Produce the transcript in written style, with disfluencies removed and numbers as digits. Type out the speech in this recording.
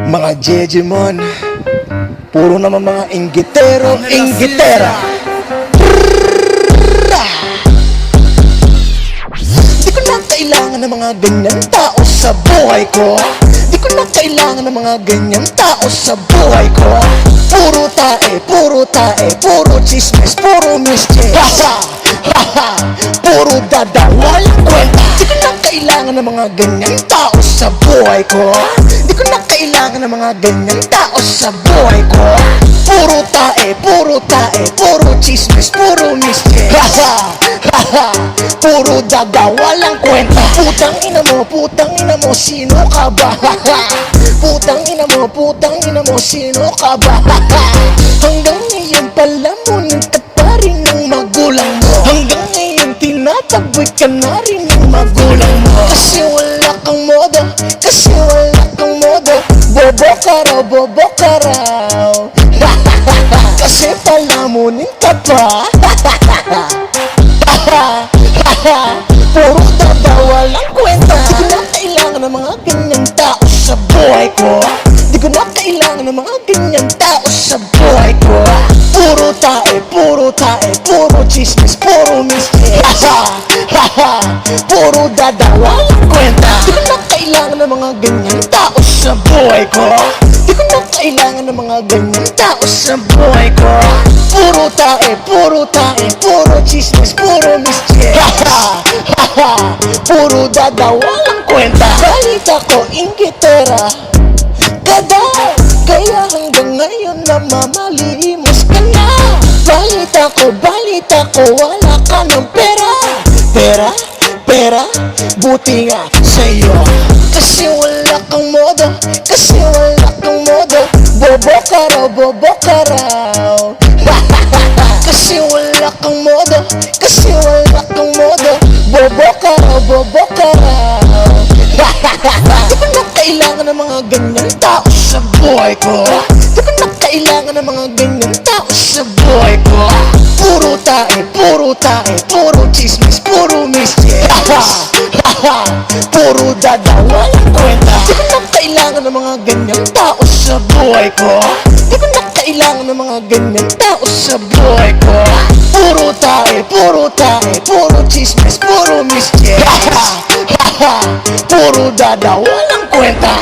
Mga Jejemon, puro naman mga inggitero, inggitera. Di ko na kailangan ng mga ganyan tao sa buhay ko. Di ko na kailangan ng mga ganyan tao sa buhay ko. Puro tae, puro tae, puro chismes, puro mischief. Puro dada, walang kwenta. Di ko na kailangan ng mga ganyan tao sa buhay ko. Di ko na kailangan ng mga ganyan tao sa buhay ko. Puro tae, puro tae, puro chismes, puro mischief. Puro dada, walang kwenta. Putang ina mo, sino ka ba? Putang ina mo, sino ka ba? Hanggang ngayon pala munin ka pa rin ng magulang mo. Hanggang ngayon tinataboy ka na rin ng magulang mo. Kasi wala kang modo, kasi wala kang modo. Bobo ka raw, bobo ka raw. Kasi palamunin ka pa. Puro dada, walang kwenta. Di ko na kailangan ng mga ganyang tao sa buhay ko. Di ko na kailangan ng mga ganyang tao sa buhay ko. Puro tae, puro tae, puro chismes, puro mischief. Puro dada, walang kwenta. Di ko na kailangan ng mga ganyang tao sa buhay ko. Di ko na kailangan ng mga ganyang tao sa buhay ko. Puro tae, puro tae, puro chismes, puro mischief. Puro dada, walang kwenta. Balita ko, inggitera kada, kaya hanggang ngayon namamalimos ka na. Balita ko, wala ka ng pera. Pera, pera, buti nga sa'yo. Kasi wala kang modo, kasi wala kang modo. Bobo ka raw, bobo ka raw. Kasi wala kang modo, kasi wala kang modo. Bobo ka raw, bobo ka raw. Di ko na kailangan ng mga ganyang tao sa buhay ko. Di ko na kailangan ng mga ganyang tao sa buhay ko. Puro tae, puro tae, puro chismes, puro mischief. Puro dada, walang kwenta. Di ko na kailangan ng mga ganyang tao sa buhay ko. Di ko na kailangan ng mga ganyang tao sa buhay ko. Puro tae, puro tae, puro chismes, puro mischief. Puro dada, walang kwenta.